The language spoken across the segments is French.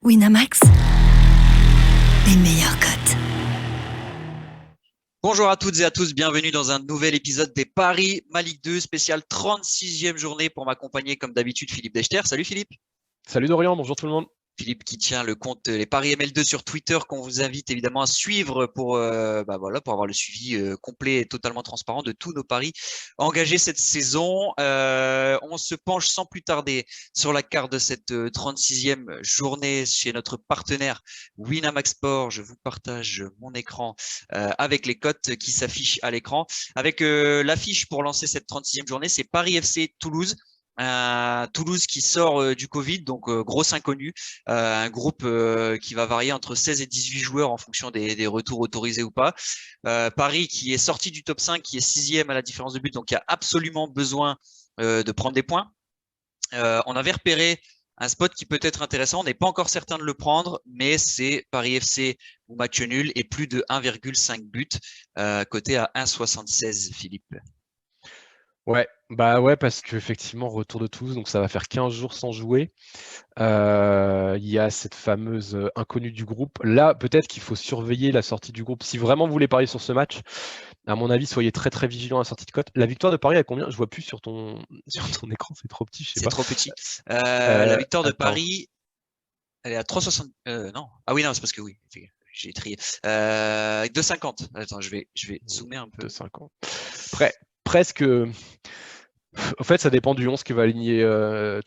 Winamax, les meilleurs cotes. Bonjour à toutes et à tous, bienvenue dans un nouvel épisode des Paris Ma Ligue 2 spécial 36e journée pour m'accompagner comme d'habitude Philippe Dechter. Salut Philippe. Salut Dorian, bonjour tout le monde. Philippe qui tient le compte les Paris ML2 sur Twitter qu'on vous invite évidemment à suivre pour pour avoir le suivi complet et totalement transparent de tous nos paris engagés cette saison. On se penche sans plus tarder sur la carte de cette 36e journée chez notre partenaire Winamax Sport. Je vous partage mon écran avec les cotes qui s'affichent à l'écran. Avec l'affiche pour lancer cette 36e journée, c'est Paris FC Toulouse. Toulouse qui sort du Covid, donc grosse inconnue, un groupe qui va varier entre 16 et 18 joueurs en fonction des retours autorisés ou pas. Paris qui est sorti du top 5, qui est 6e à la différence de but, donc qui a absolument besoin de prendre des points. On avait repéré un spot qui peut être intéressant, on n'est pas encore certain de le prendre, mais c'est Paris FC ou match nul et plus de 1,5 but, coté à 1,76 Philippe. Ouais, parce qu'effectivement, retour de Toulouse, donc ça va faire 15 jours sans jouer. Il y a cette fameuse inconnue du groupe. Là, peut-être qu'il faut surveiller la sortie du groupe. Si vraiment vous voulez parier sur ce match, à mon avis, soyez très très vigilant à la sortie de cote. La victoire de Paris, à combien? Je vois plus sur ton écran, c'est trop petit, je sais C'est pas. trop petit. La victoire de attends. Paris, elle est à 3,60. Non. Ah oui, non, c'est parce que oui, j'ai trié. 2,50. Attends, je vais zoomer un peu. 2,50. Presque. En fait, ça dépend du 11 qui va aligner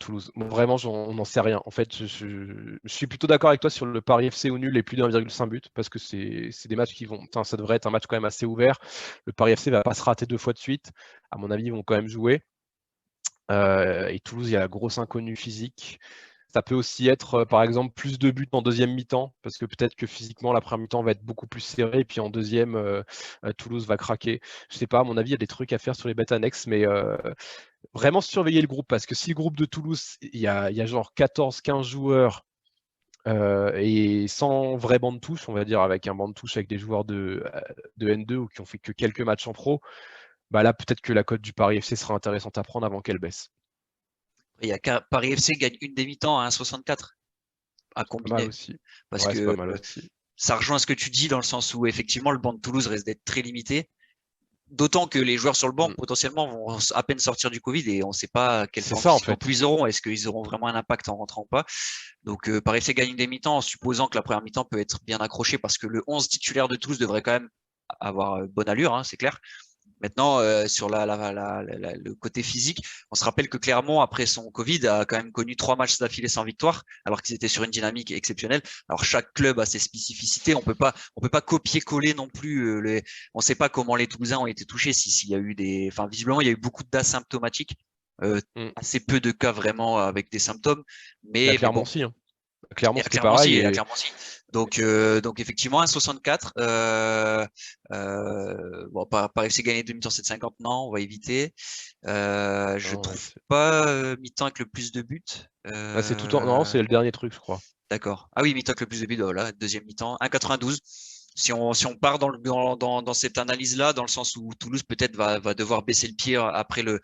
Toulouse. Bon, vraiment, on n'en sait rien. En fait, je suis plutôt d'accord avec toi sur le Paris FC au nul et plus d'1,5 but parce que c'est des matchs qui vont. Ça devrait être un match quand même assez ouvert. Le Paris FC va pas se rater 2 fois de suite. À mon avis, ils vont quand même jouer. Et Toulouse, il y a la grosse inconnue physique. Ça peut aussi être, par exemple, plus de buts en deuxième mi-temps, parce que peut-être que physiquement, la première mi-temps va être beaucoup plus serrée, et puis en deuxième, Toulouse va craquer. Je sais pas, à mon avis, il y a des trucs à faire sur les bêtes annexes, mais vraiment surveiller le groupe, parce que si le groupe de Toulouse, il y a genre 14-15 joueurs, et sans vrai banc de touche, on va dire, avec un banc de touche avec des joueurs de N2 ou qui ont fait que quelques matchs en pro, bah là, peut-être que la cote du Paris FC sera intéressante à prendre avant qu'elle baisse. Il y a qu'un Paris FC gagne une des mi-temps à 1,64 à C'est pas mal combiner. aussi. Parce Ouais, c'est que pas mal aussi. ça rejoint ce que tu dis dans le sens où effectivement le banc de Toulouse reste d'être très limité. D'autant que les joueurs sur le banc potentiellement vont à peine sortir du Covid et on ne sait pas quelle C'est forme ça, en physique non fait. plus ils auront. Est-ce qu'ils auront vraiment un impact en rentrant ou pas? Donc Paris FC gagne une des mi-temps en supposant que la première mi-temps peut être bien accrochée parce que le 11 titulaire de Toulouse devrait quand même avoir bonne allure, hein, c'est clair. Maintenant, sur le côté physique, on se rappelle que Clermont, après son Covid, a quand même connu 3 matchs d'affilée sans victoire, alors qu'ils étaient sur une dynamique exceptionnelle. Alors chaque club a ses spécificités. On peut pas copier-coller non plus. On ne sait pas comment les Toulousains ont été touchés. S'il y a eu enfin visiblement, il y a eu beaucoup d'asymptomatiques, assez peu de cas vraiment avec des symptômes. Mais Clermont bon. aussi. Hein. Clermont, c'était Clairement pareil. aussi, Clairement aussi. Donc effectivement, 1,64. Paris FC gagné demi-temps 7,50, non, on va éviter. Je trouve pas mi-temps avec le plus de buts. C'est tout en... Non, c'est le dernier truc, je crois. D'accord. Ah oui, mi-temps avec le plus de buts, voilà, deuxième mi-temps, 1,92. Si on part dans cette analyse-là, dans le sens où Toulouse peut-être va devoir baisser le pied après le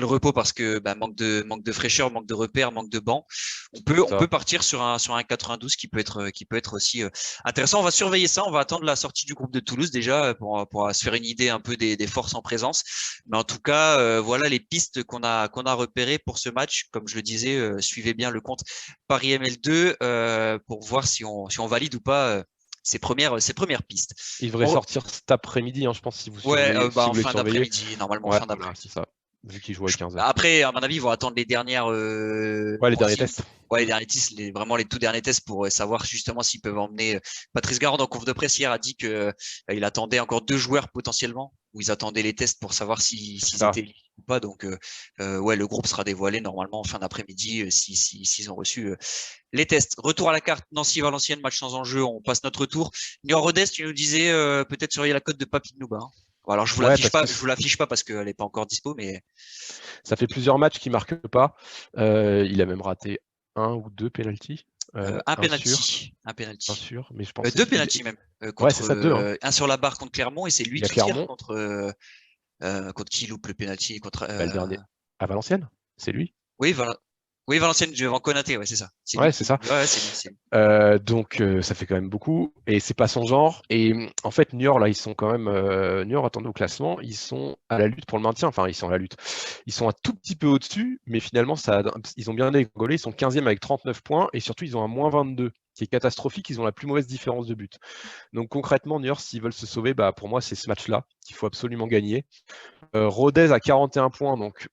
repos parce que manque de fraîcheur, manque de repères, manque de banc. On peut partir sur un 92 qui peut être aussi intéressant. On va surveiller ça. On va attendre la sortie du groupe de Toulouse déjà pour se faire une idée un peu des forces en présence. Mais en tout cas, voilà les pistes qu'on a repérées pour ce match. Comme je le disais, suivez bien le compte Paris ML2 pour voir si on valide ou pas. Ces premières pistes. Il devrait sortir cet après-midi, hein, je pense, si vous surveillez. si en vous fin d'après-midi, normalement, fin d'après-midi. C'est ça, vu qu'il joue à 15h. Après, à mon avis, ils vont attendre les dernières. Les derniers tests. Ouais, les derniers tests, vraiment les tout derniers tests pour savoir justement s'ils peuvent emmener. Patrice Garand, en conf de presse hier, a dit qu'il attendait encore 2 joueurs potentiellement, où ils attendaient les tests pour savoir s'ils étaient ou pas. Donc, le groupe sera dévoilé normalement en fin d'après-midi s'ils ont reçu les tests. Retour à la carte, Nancy-Valenciennes, match sans enjeu. On passe notre tour. Niort-Rodez, tu nous disais peut-être surveiller la cote de Papy Nouba. Hein. Alors, je vous l'affiche pas parce qu'elle n'est pas encore dispo, mais. Ça fait plusieurs matchs qu'il marque pas. Il a même raté 1 ou 2 pénaltys. Un penalty. Sûr, mais je pense 2 penalties même. Ouais, c'est ça, 2. Hein. Un sur la barre contre Clermont et c'est lui qui tire contre qui loupe le penalty contre. Le dernier. À Valenciennes, c'est lui. Oui, voilà. Oui, Valenciennes, devant Konaté, ouais, c'est ça. C'est Ouais, lui c'est ça. Ouais, c'est lui. Donc ça fait quand même beaucoup et c'est pas son genre. Et en fait, Niort là, ils sont quand même Niort, attendez au classement, ils sont à la lutte pour le maintien. Enfin, ils sont à la lutte. Ils sont un tout petit peu au-dessus, mais finalement, ils ont bien dégringolé. Ils sont 15e avec 39 points et surtout, ils ont un -22 qui est catastrophique. Ils ont la plus mauvaise différence de but. Donc concrètement, Niort, s'ils veulent se sauver, bah pour moi, c'est ce match-là qu'il faut absolument gagner. Rodez à 41 points, donc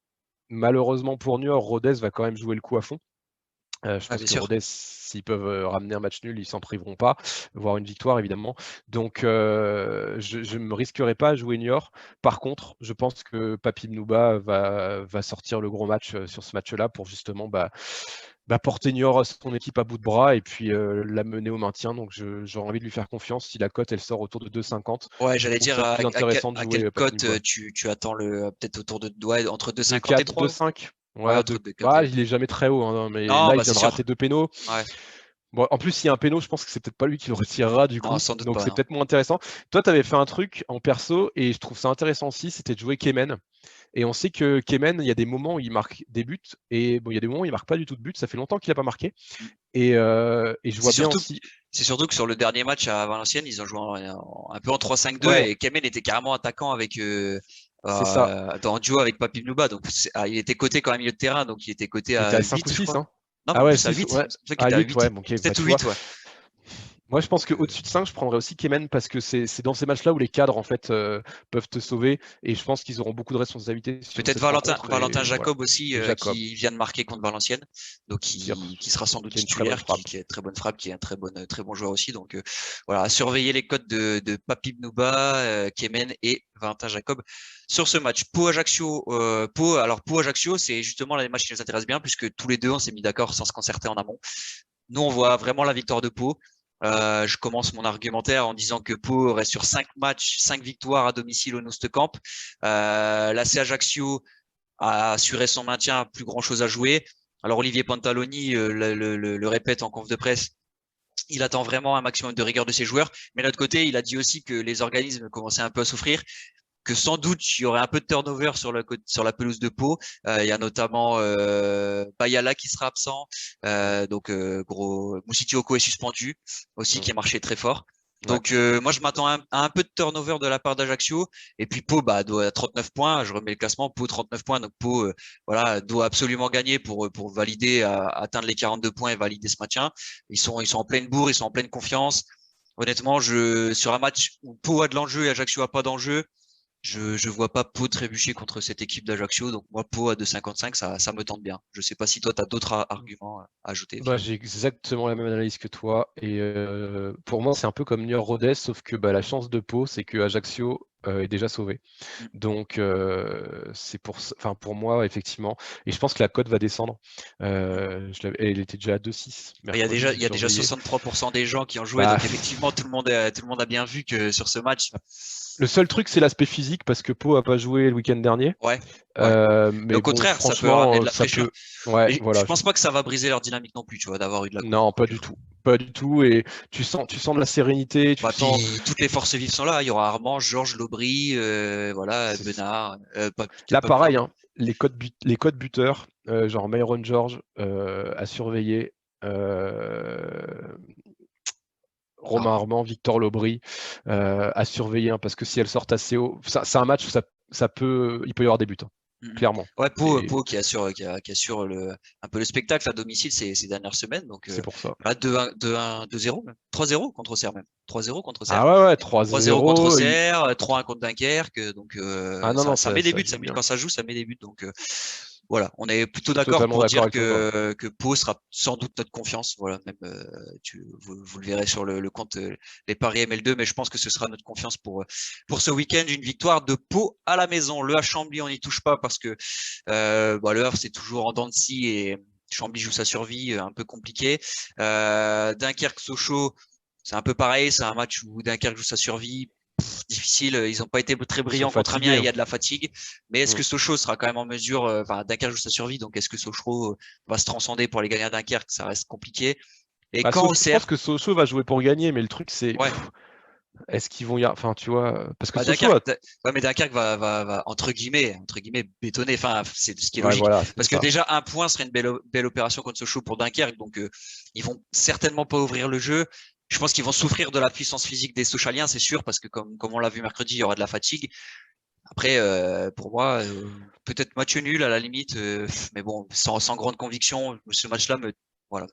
malheureusement pour Niort, Rodez va quand même jouer le coup à fond. Je pense Bien que sûr. Rodez, s'ils peuvent ramener un match nul, ils s'en priveront pas, voire une victoire évidemment. Donc je ne me risquerai pas à jouer Niort. Par contre, je pense que Papy Mnouba va sortir le gros match sur ce match-là pour justement porter Niort son équipe à bout de bras et puis la mener au maintien. Donc j'aurais envie de lui faire confiance. Si la cote elle sort autour de 2,50, Ouais, je j'allais trouve dire ça plus intéressant de à quelle jouer Papy cote Mnouba. tu attends peut-être autour de entre 2,50 et 2,4, 3? 2,5. Ouais, Ouais, entre 2,4 bah, et... il est jamais très haut, hein, mais Non, là, il bah c'est vient de sûr. rater 2 pénaux. Ouais. Bon, en plus, s'il y a un péno, je pense que c'est peut-être pas lui qui le retirera du Non, coup. sans doute Donc pas, c'est non. peut-être moins intéressant. Toi, tu avais fait un truc en perso et je trouve ça intéressant aussi, c'était de jouer Kemen. Et on sait que Kemen, il y a des moments où il marque des buts et bon, il y a des moments où il marque pas du tout de buts. Ça fait longtemps qu'il a pas marqué. Mm. Et je C'est vois bien surtout, aussi. c'est surtout que sur le dernier match à Valenciennes, ils ont joué un peu en 3-5-2 Ouais, et Kemen était carrément attaquant avec c'est ça. dans un duo avec Papi Mnouba. Donc il était coté quand même milieu de terrain, donc il était coté Il était à à 5 ou 8, je 6, crois. hein. Non, Ah même ouais, plus à 6, 8. ouais. C'est pour ça qu'il À était à 8, 8. ouais. Ok, bah 7 ou tu vois. 8, ouais. Moi, je pense Donc, qu'au-dessus de 5, je prendrais aussi Kemen parce que c'est dans ces matchs-là où les cadres en fait peuvent te sauver et je pense qu'ils auront beaucoup de responsabilités sur peut-être cette rencontre Valentin et voilà. Jacob aussi, Et Jacob, qui vient de marquer contre Valenciennes, donc qui tire, qui sera sans doute qui a une très bonne titulaire, frappe. qui a une très bonne frappe, qui est un très bon joueur aussi. Donc voilà, à surveiller les codes de Papi Bnouba, Kemen et Valentin Jacob sur ce match. Pau Ajaccio, Pau Ajaccio, c'est justement les matchs qui nous intéressent bien puisque tous les deux on s'est mis d'accord sans se concerter en amont. Nous on voit vraiment la victoire de Pau. Je commence mon argumentaire en disant que Pau reste sur 5 matchs, 5 victoires à domicile au Noustecamp. L'AC Ajaccio a assuré son maintien, plus grand chose à jouer. Alors Olivier Pantaloni le répète en conf de presse, il attend vraiment un maximum de rigueur de ses joueurs. Mais de l'autre côté, il a dit aussi que les organismes commençaient un peu à souffrir, que sans doute il y aurait un peu de turnover sur la pelouse de Pau. Il y a notamment Bayala qui sera absent, donc gros Moussitioko est suspendu aussi, qui a marché très fort. Ouais. Donc moi je m'attends à un peu de turnover de la part d'Ajaccio et puis Pau doit à 39 points, je remets le classement, Pau 39 points, donc Pau voilà, doit absolument gagner pour valider, atteindre les 42 points et valider ce maintien. Ils sont en pleine bourre, ils sont en pleine confiance. Honnêtement, sur un match où Pau a de l'enjeu et Ajaccio a pas d'enjeu, je vois pas Pau trébucher contre cette équipe d'Ajaccio. Donc moi, Pau à 2,55, ça me tente bien. Je sais pas si toi, tu as d'autres arguments à ajouter. Bah, j'ai exactement la même analyse que toi. Et pour moi, c'est un peu comme Niort Rodez, sauf que la chance de Pau, c'est que Ajaccio est déjà sauvé. Mm. Donc, c'est pour moi, effectivement. Et je pense que la cote va descendre. Elle était déjà à 2,6 Il y a mercredi, j'ai déjà surveillé. 63% des gens qui ont joué. Bah, Donc effectivement, tout le monde a bien vu que sur ce match. le seul truc, c'est l'aspect physique, parce que Pau a pas joué le week-end dernier. Ouais, ouais. Mais Mais au bon, contraire, ça peut ramener de franchement, la ça fraîcheur. peut. Ouais, Et je voilà. pense pas que ça va briser leur dynamique non plus, tu vois, d'avoir eu de la Non, pas du tout. Pas du tout. Et tu sens de la sérénité, tu Bah, sens. puis toutes les forces vives sont là. Il y aura Armand, Georges, Lobry, voilà, c'est- Benard, Là, pas Benard. pareil, hein, les codes buteurs, genre Myron George à surveiller, Romain Ah, Armand, Victor Lobry à surveiller, hein, parce que si elles sortent assez haut, c'est un match où il peut y avoir des buts, hein, clairement. ouais, Et Pau qui assure, qui assure un peu le spectacle à domicile ces dernières semaines. Donc, c'est pour ça. 2-1, 2-1, 2-0, même. 3-0 contre Auxerre, même. 3-0 contre Auxerre. Ah ouais, ouais, 3-0 contre 3-0. Auxerre, 3-1 contre Dunkerque. Donc, Ah non, non, ça met des ça buts. joue bien. Quand ça joue, ça met des buts. Donc, voilà. On est Je plutôt suis d'accord totalement pour d'accord dire avec toi. que Pau sera sans doute notre confiance. Voilà. Même, vous le verrez sur le compte les paris ML2, mais je pense que ce sera notre confiance pour ce week-end. Une victoire de Pau à la maison. Le Havre Chambly, on n'y touche pas parce que, le Havre, c'est toujours en dents de scie et Chambly joue sa survie, un peu compliqué. Dunkerque-Sochaux, c'est un peu pareil, c'est un match où Dunkerque joue sa survie. Difficile, ils n'ont pas été très Ils sont brillants contre Amiens, fatigués, il y hein. a de la fatigue. Mais est-ce que Sochaux sera quand même en mesure, Dunkerque joue sa survie, donc est-ce que Sochaux va se transcender pour aller gagner à Dunkerque? Ça reste compliqué. Et Bah, quand Je pense Auxerre, que Sochaux va jouer pour gagner, mais le truc, c'est ouais, Est-ce qu'ils vont enfin, tu vois, parce que Bah, Sochaux a... Ouais, mais Dunkerque va entre guillemets bétonner. Enfin, c'est ce qui est Ouais, logique. voilà, c'est Parce que ça. déjà, un point serait une belle opération contre Sochaux pour Dunkerque. Donc, ils vont certainement pas ouvrir le jeu. Je pense qu'ils vont souffrir de la puissance physique des Sochaliens, c'est sûr, parce que comme on l'a vu mercredi, il y aura de la fatigue. Après, pour moi, peut-être match nul à la limite, mais bon, sans grande conviction, ce match-là me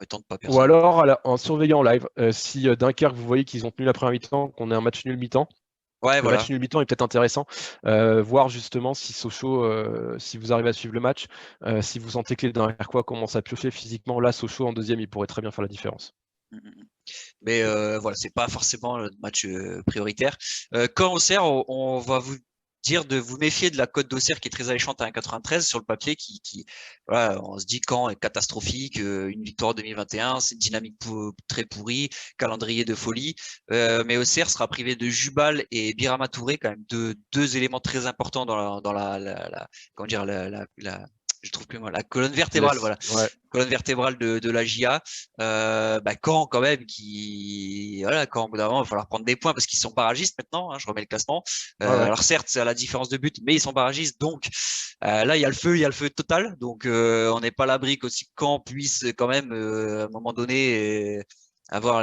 tente pas Ou personnellement. alors, en surveillant en live, si Dunkerque, vous voyez qu'ils ont tenu la première mi-temps, qu'on ait un match nul mi-temps, Ouais, le match voilà. nul mi-temps est peut-être intéressant. Voir justement si Sochaux, si vous arrivez à suivre le match, si vous sentez que les Dunkerquois commencent à piocher physiquement, là, Sochaux en deuxième, il pourrait très bien faire la différence. Mm, mm, mm. Mais voilà, c'est pas forcément le match prioritaire. Quand Auxerre, on va vous dire de vous méfier de la cote d'Auxerre qui est très alléchante à 1,93 sur le papier, voilà, on se dit Caen est catastrophique, une victoire 2021, c'est une dynamique très pourrie, calendrier de folie. Mais Auxerre sera privé de Jubal et Birama Touré, quand même deux éléments très importants dans comment dire, je trouve plus moi, la colonne vertébrale, voilà, Ouais. colonne vertébrale de la JA. Caen quand même voilà, Caen au bout d'un moment il va falloir prendre des points parce qu'ils sont barragistes maintenant, hein, je remets le classement. Ouais. Alors certes c'est à la différence de but, mais ils sont barragistes, donc là il y a le feu total, donc on n'est pas à l'abri qu'aussi Caen puisse quand même à un moment donné avoir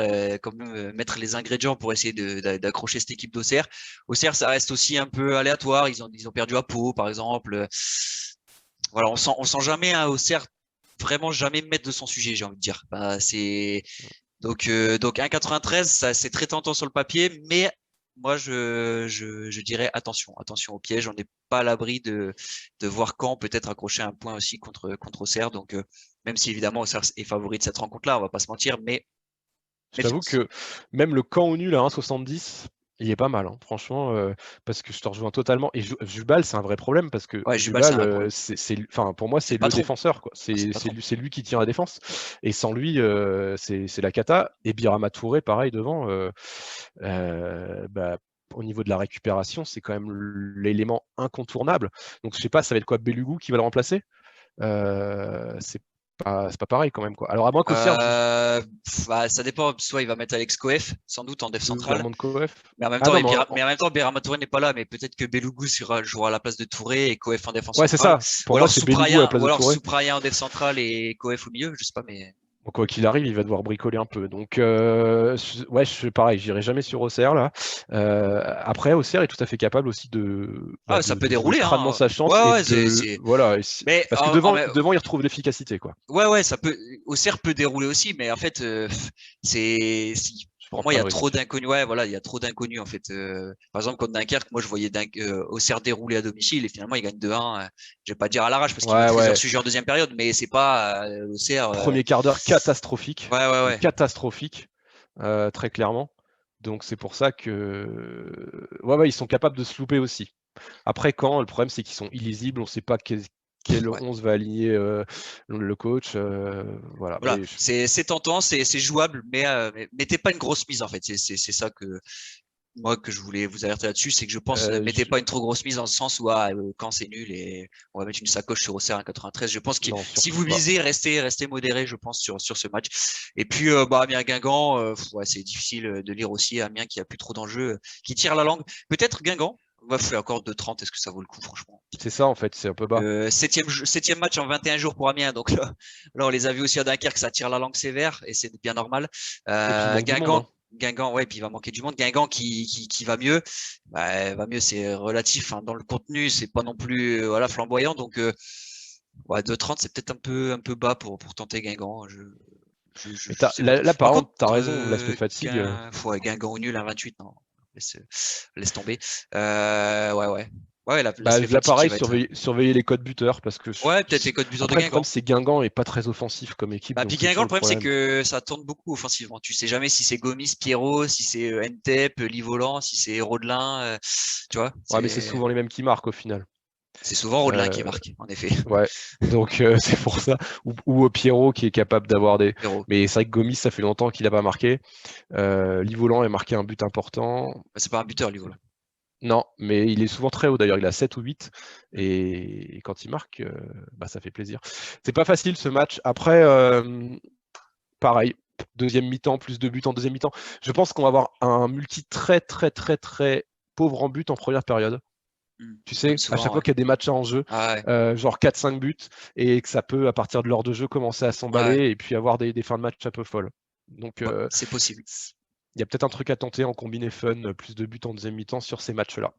mettre les ingrédients pour essayer d'accrocher cette équipe d'Auxerre. Auxerre ça reste aussi un peu aléatoire, ils ont perdu à Pau par exemple. Voilà, on sent jamais un Auxerre vraiment jamais mettre de son sujet, j'ai envie de dire. C'est donc 1,93, ça c'est très tentant sur le papier, mais moi je dirais attention au piège. On n'est pas à l'abri de voir Caen peut-être accrocher un point aussi contre Auxerre. Donc même si évidemment Auxerre est favori de cette rencontre-là, on va pas se mentir, mais Je t'avoue que même le camp au nul à 1,70, il est pas mal, hein, franchement, parce que je te rejoins totalement. Et Jubal, c'est un vrai problème parce que ouais, Jubal c'est un vrai problème. enfin, pour moi, c'est C'est le pas trop. défenseur, quoi. Ah, c'est pas trop. C'est lui qui tient la défense. Et sans lui, c'est la cata. Et Birama Touré, pareil, devant. Bah, au niveau de la récupération, c'est quand même l'élément incontournable. Donc, je sais pas, ça va être quoi, Belugou qui va le remplacer? C'est pas pareil quand même, quoi. Alors, à moins qu'Auxerre Ça dépend. Soit il va mettre Alex Coef, sans doute en def central. demande Coef. Mais en même Ah temps, non, mais mais en même temps, Birama Touré n'est pas là, mais peut-être que Belougou jouera à la place de Touré et Coef en défense ouais, c'est centrale. ça. Pour moi, c'est Belugou à la place Ou de alors Touré. Soupraïa en déf centrale et Coef au milieu, je sais pas, mais. Bon, quoi qu'il arrive, il va devoir bricoler un peu. Donc, ouais, pareil, j'irai jamais sur Auxerre là. Après, Auxerre est tout à fait capable aussi Ah, ça peut de jouer dérouler, crânement hein. sa chance Ouais, et ouais, voilà. Mais Parce que devant, il retrouve l'efficacité, quoi. ouais, ça peut. Auxerre peut dérouler aussi, mais en fait, Je pour prends moi, il pas y de a trop risque. d'inconnus. Ouais, voilà, il y a trop d'inconnus en fait. Par exemple, contre Dunkerque, moi, je voyais Auxerre dérouler à domicile et finalement, il gagne 2-1. Je vais pas dire à l'arrache parce qu'ils Ouais, maîtrisent leur ouais. sujet en deuxième période, mais c'est pas Auxerre. Premier quart d'heure catastrophique, Ouais, ouais, mais ouais. catastrophique, très clairement. Donc c'est pour ça que, ouais, ils sont capables de se louper aussi. Après, le problème c'est qu'ils sont illisibles, on ne sait pas quel Ouais. 11 va aligner le coach. Voilà. Voilà, Mais c'est tentant, c'est jouable, mais mettez pas une grosse mise en fait. C'est ça que moi que je voulais vous alerter là-dessus, c'est que je pense mettez pas une trop grosse mise dans le sens où quand c'est nul et on va mettre une sacoche sur Auxerre 1,93. Je pense que non, si surtout vous pas. visez, restez modéré, je pense sur ce match. Et puis Amiens Guingamp, ouais, c'est difficile de lire aussi Amiens qui a plus trop d'enjeux, qui tire la langue. Peut-être Guingamp. Ouais, fait encore 2,30, est-ce que ça vaut le coup franchement? C'est ça en fait, c'est un peu bas. Septième match en 21 jours pour Amiens, donc là, on les a vus aussi à Dunkerque, ça tire la langue sévère et c'est bien normal. Et puis il manque du monde. Hein. Guingamp, ouais, puis il va manquer du monde. Guingamp qui va mieux, va mieux, c'est relatif. Hein. Dans le contenu, c'est pas non plus voilà flamboyant, donc ouais, 2,30 c'est peut-être un peu bas pour tenter Guingamp. Je sais pas trop. Là, par Par contre, contre, t'as raison, l'aspect fatigue. Guingamp au nul à 28, non, laisse tomber. Ouais. Ouais, l'aspect Là, fatigue qui pareil, va être. surveiller les codes buteurs parce que Ouais, peut-être les codes buteurs de après, le problème, Guingamp. c'est Guingamp est pas très offensif comme équipe, donc Puis c'est toujours Guingamp, le le problème, c'est problème. que ça tourne beaucoup offensivement. Tu sais jamais si c'est Gomis, Pierrot, si c'est Ntep, Livolan, si c'est Rodelin. Tu vois, Ouais, mais c'est souvent les mêmes qui marquent au final. c'est souvent Rodelin qui Euh, marque, en effet. ouais, donc c'est pour ça. Ou Pierrot qui est capable d'avoir des. Pierrot. Mais c'est vrai que Gomis, ça fait longtemps qu'il n'a pas marqué. Livolan a marqué un but important. C'est pas un buteur, Livolan. Non, mais il est souvent très haut d'ailleurs, il a 7 ou 8. Et quand il marque, ça fait plaisir. C'est pas facile ce match. Après, pareil, deuxième mi-temps, plus de buts en deuxième mi-temps. Je pense qu'on va avoir un multi très, très, très, très pauvre en buts en première période. Tu sais, souvent, à chaque fois qu'il y a des matchs en jeu, genre 4-5 buts, et que ça peut, à partir de l'heure de jeu, commencer à s'emballer et puis avoir des fins de match un peu folles. Donc, c'est possible. Il y a peut-être un truc à tenter en combiné fun, plus de buts en deuxième mi-temps sur ces matchs-là.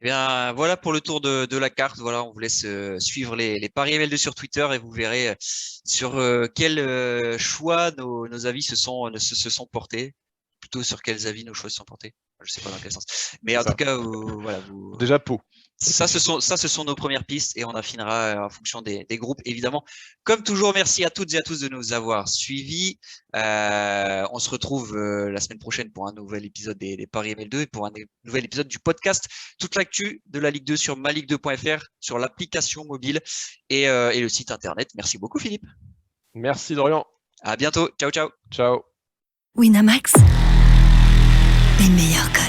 Eh bien, voilà pour le tour de la carte. Voilà, on vous laisse suivre les paris ML2 sur Twitter et vous verrez sur quel choix nos avis se sont portés. Plutôt sur quels avis nos choix se sont portés. Je sais pas dans quel sens. Mais en tout cas, voilà. Déjà, Pau. Ça, ce sont nos premières pistes et on affinera en fonction des groupes, évidemment. Comme toujours, merci à toutes et à tous de nous avoir suivis. On se retrouve la semaine prochaine pour un nouvel épisode des Paris ML2 et pour un nouvel épisode du podcast. Toute l'actu de la Ligue 2 sur maligue2.fr, sur l'application mobile et le site internet. Merci beaucoup, Philippe. Merci, Dorian. À bientôt. Ciao, ciao. Ciao. Winamax, les meilleurs codes.